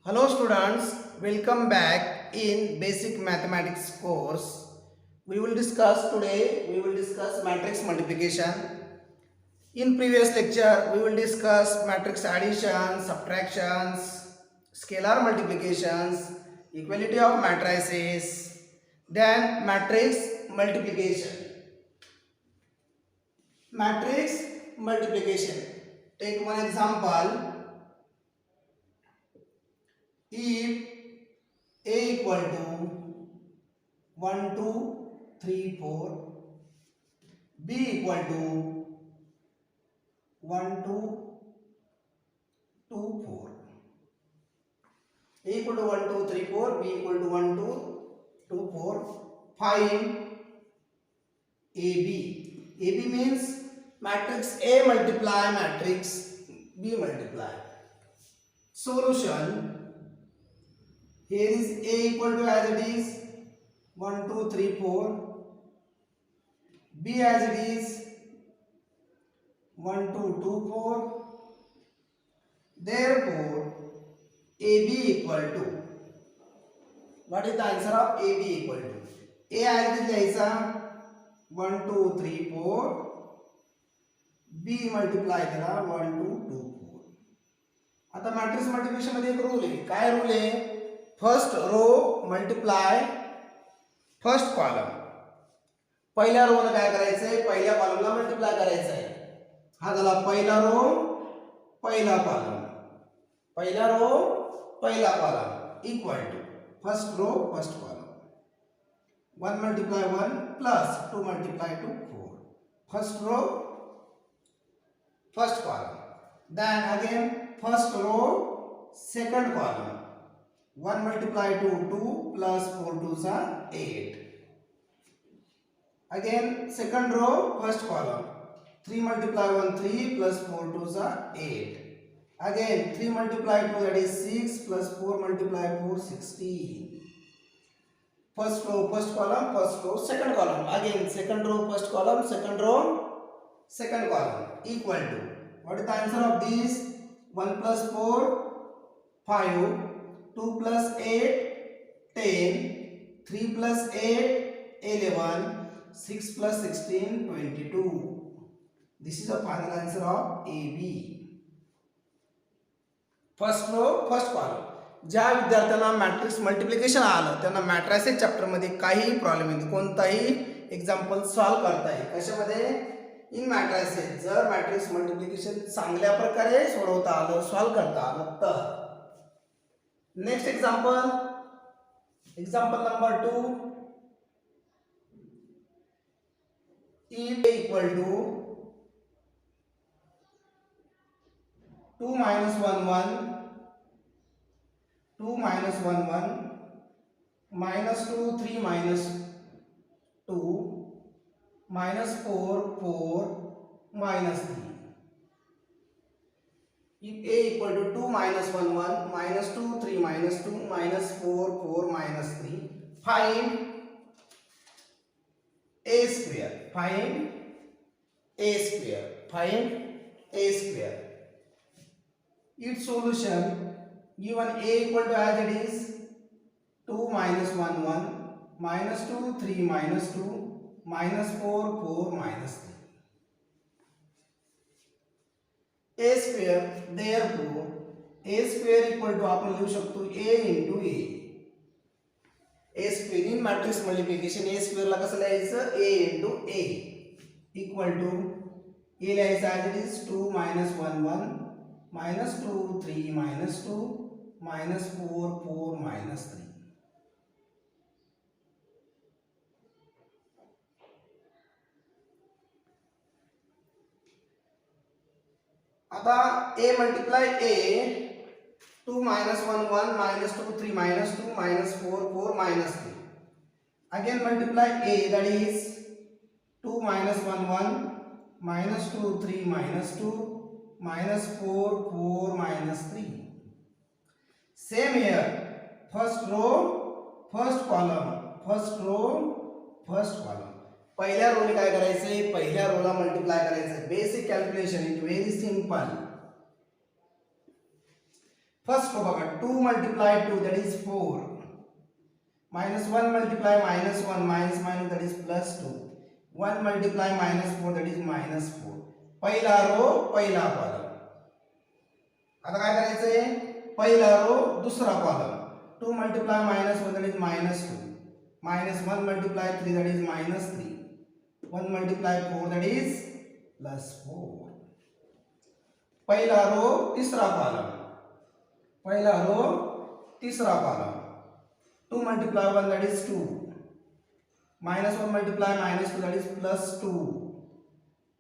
Hello students, welcome back in basic mathematics course. We will discuss matrix multiplication. In previous lecture we will discuss matrix addition, subtractions, scalar multiplications, equality of matrices, then matrix multiplication. Matrix multiplication. Take one example. If A equal to 1, 2, 3, 4, B equal to 1, 2, 2, 4. A equal to 1, 2, 3, 4, B equal to 1, 2, 2, 4. Find AB. AB means matrix A multiply matrix B multiply. Solution. Here is A equal to as it is 1, 2, 3, 4. B as it is 1, 2, 2, 4. Therefore, AB equal to, what is the answer of AB equal to? A as it is 1, 2, 3, 4. B multiply करा 1, 2, 2, 4. आता matrix multiplication मध्ये एक rule आहे. काय rule आहे? First row multiply first column. पहिल्या row ला काय करायचंय? पहिल्या कॉलमला मल्टिप्लाय करायचंय. हा झाला पहिला रो पहिला कॉलम. पहिला रो पहिला column equal to first row first column. 1 multiply 1 plus 2 multiply 2 4. First row first column. Then again first row second column. 1 multiply 2 2 plus 4 2s are 8. Again second row first column. 3 multiply 1 3 plus 4 2s are 8. Again 3 multiply 2 that is 6 plus 4 multiply 4 16. First row first column, first row second column. Again second row first column, second row second column equal to, what is the answer of this? 1 plus 4 5, 2 plus 8 10, 3 plus 8 11, 6 plus 16 22. This is the final answer of AB. First row first column. ज्या विद्यार्थ्यांना matrix multiplication आलं त्यांना matrices chapter मध्ये काहीही problem येतो, कोणताही example solve करता येईल. कशामध्ये? इन मॅट्रिसेस. जर मॅट्रिक्स मल्टिप्लिकेशन चांगल्या प्रकारे सोडवता आलं, सॉल्व्ह करता आलं तर. Next example, example number 2. if A equal to 2 minus 1 1, 2 minus 1 1, minus 2 3 minus 2, minus 4 4, minus 3. If A equal to 2 minus 1 1, minus 2 3 minus 2, minus 4 4, minus 3, find A square. Find A square. Find A square. Its solution, given A equal to as it is 2 minus 1 1, minus 2 3 minus 2, minus 4 4, minus 3. A square, therefore A square equal to आपण लिहू शकतो A into A. A square in matrix multiplication A square ला कसं लिहायचं? A into A equal to A लिहायचं as it is 2 minus 1 1, minus 2 3 minus 2, minus 4 4, minus 3. आता A multiply A, 2 minus 1 1, minus 2 3 minus 2, minus 4 4, minus 3. Again multiply A, that is 2 minus 1 1, minus 2 3 minus 2, minus 4 4, minus 3. Same here, first row first column, first row first column. पहिल्या रो ने काय करायचंय? पहिल्या रोला multiply करायचंय. Basic calculation is very simple. First row बघा 2 multiply 2 that is 4 minus 1 multiply minus 1 minus minus that is plus 2 1 multiply minus 4 that is minus 4 पहिला row पहिला कॉलम आता काय करायचंय पहिला रो दुसरा column 2 multiply minus 1 that is minus 2 minus 1 multiply 3 that is minus 3 1 multiply 4 that is plus 4 पहिला रो तीसरा column पहिला रो तीसरा column 2 multiply 1 that is 2 minus 1 multiply minus 2 that is plus 2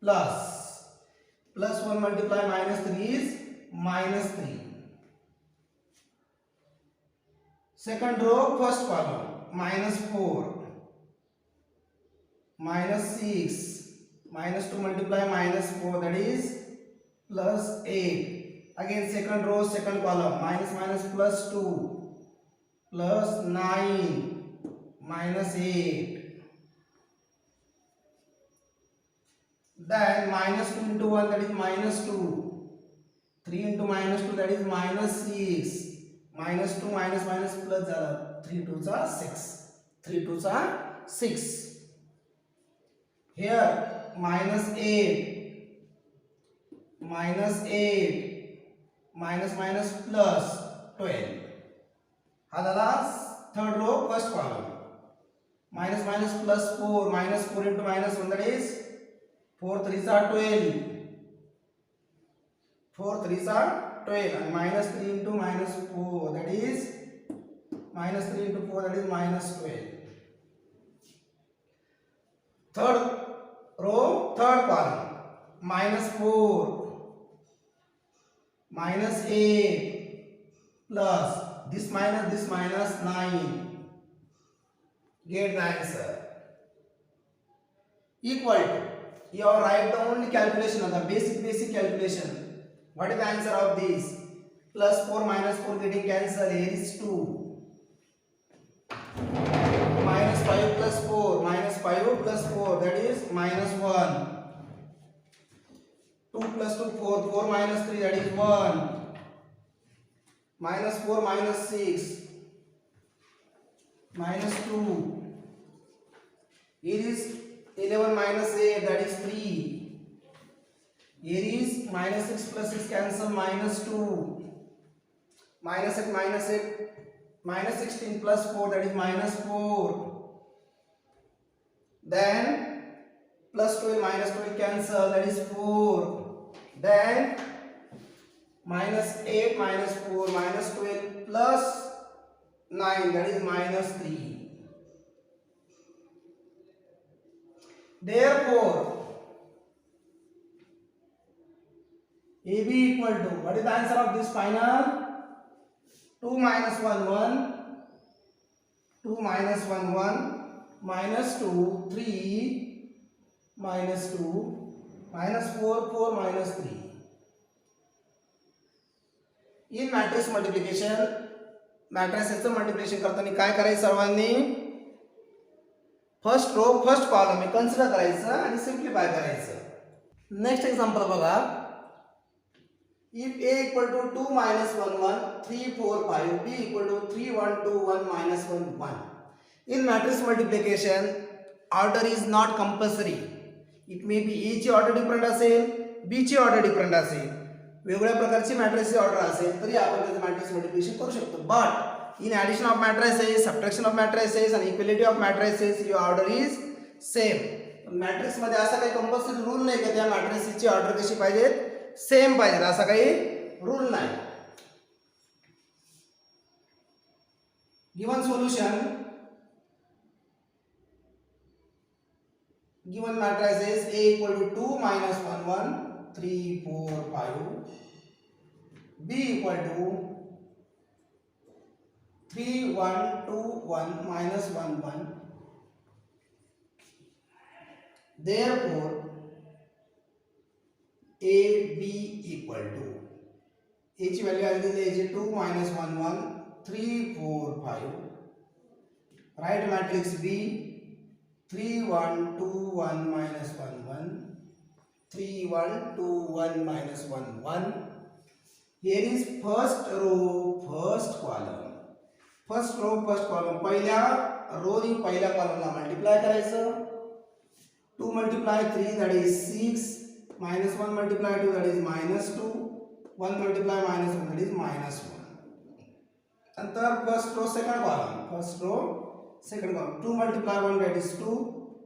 plus 1 multiply minus 3 is minus 3 second row first column minus 4 minus 6 minus 2 multiply minus 4 that is plus 8 again second row second column minus minus plus 2 plus 9 minus 8 then minus 2 into 1 that is minus 2 3 into minus 2 that is minus 6 minus 2 minus minus plus 3 2s are 6 3 2s are 6 here minus 8 minus 8 minus minus plus 12 हा झाला third row first column minus minus plus 4 minus 4 into minus 1 that is 4 3s are 12 4 3s are 12 and minus 3 into minus 4 that is minus 3 into 4 that is minus 12 third row third column minus 4 minus 8 plus this minus 9 get the answer equal to you have write the only calculation of the basic calculation what is the answer of this plus 4 minus 4 getting cancelled here is 2 minus 5 plus 4 minus 5 plus 4 that is minus 1 2 plus 2 4 4 minus 3 that is 1 minus 4 minus 6 minus 2 here is 11 minus 8 that is 3 here is minus 6 plus 6 cancel minus 2 minus 8 minus 16 plus 4 that is minus 4 then plus 12 minus 12 cancel that is 4 then minus 8 minus 4 minus 12 plus 9 that is minus 3 therefore AB equal to what is the answer of this final 2 minus 1 1 2 minus 1 1 minus 2 3 minus 2 minus 4 4 minus 3 in matrix multiplication मॅट्रिसेसचं multiplication करताना काय करायचं सर्वांनी first row first column हे consider करायचं आणि simplify करायचं next example बघा if a equal to 2 minus 1 1 3 4 5 b equal to 3 1 2 1 minus 1 1 in matrix multiplication order is not compulsory it may be a ची order different असेल b ची order different असेल वेगवेगळ्या प्रकारची मॅट्रिक्सची ऑर्डर असेल तरी आपण त्याचं मॅट्रिक्स मल्टिप्लिकेशन करू शकतो but in addition of matrices subtraction of matrices आणि equality of matrices your order is same matrix मध्ये असा काही कंपल्सरी रूल नाही की त्या मॅट्रिसेसची ऑर्डर कशी पाहिजे सेम पाहिजे असा काही रूल नाही given solution given matrices A equal to 2 minus 1 1 3 4 5 B equal to 3 1 2 1 minus 1 1 therefore A B equal to A ची व्हॅल्यू आली आहे 2 minus 1 1 3 4 5 write matrix B 3 1 2 1 minus 1 1 3 1 2 1 minus 1 1 here is first row first column. First row first column, पहिल्या रोनी पहिल्या कॉलमला multiply करायचं. 2 multiply 3 that is 6, -1 multiply 2 that is -2, 1 multiply -1 that is -1. नंतर first row second column, first row second column, 2 multiply 1 that is 2,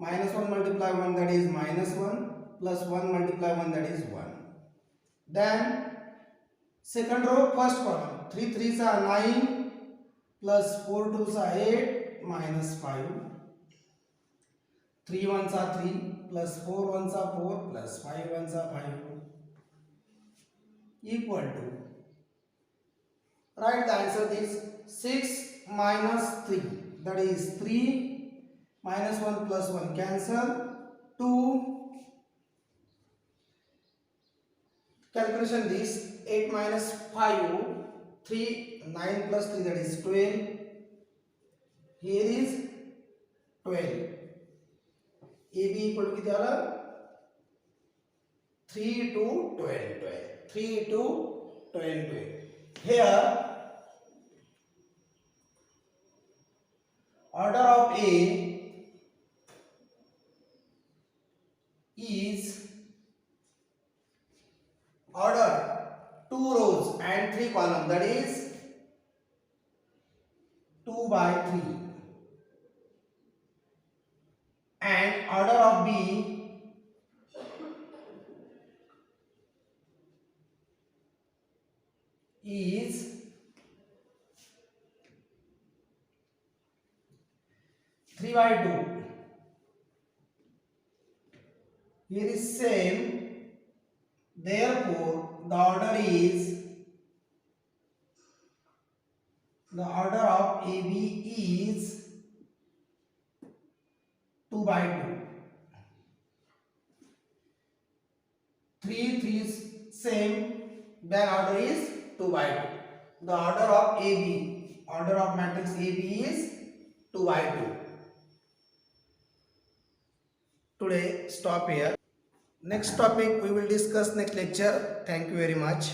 -1 multiply 1 that is -1, plus 1 multiply 1 that is 1. Then second row first column, 3 3 सा 9 plus 4 2 सा 8 -5, 3 1 सा 3 plus 4 1 सा 4 plus 5 1 सा 5 equal to, write the answer is 6 minus 3 that is 3, -1 plus 1 cancel, 2, calculation this 8 minus 5, 3, 9 plus 3 that is 12, here is 12, AB equal to किती आलं 3 to 12, 12, 3 to 12, 12. Here order of A is order 2 rows and 3 columns, that is 2 by 3, and order of B is 3 by 2. Here is same, therefore the order of AB is 2 by 2. 3 3 is same, then order is 2 by 2. The order of AB, order of matrix AB is 2 by 2. Today stop here. Next topic we will discuss next lecture. Thank you very much.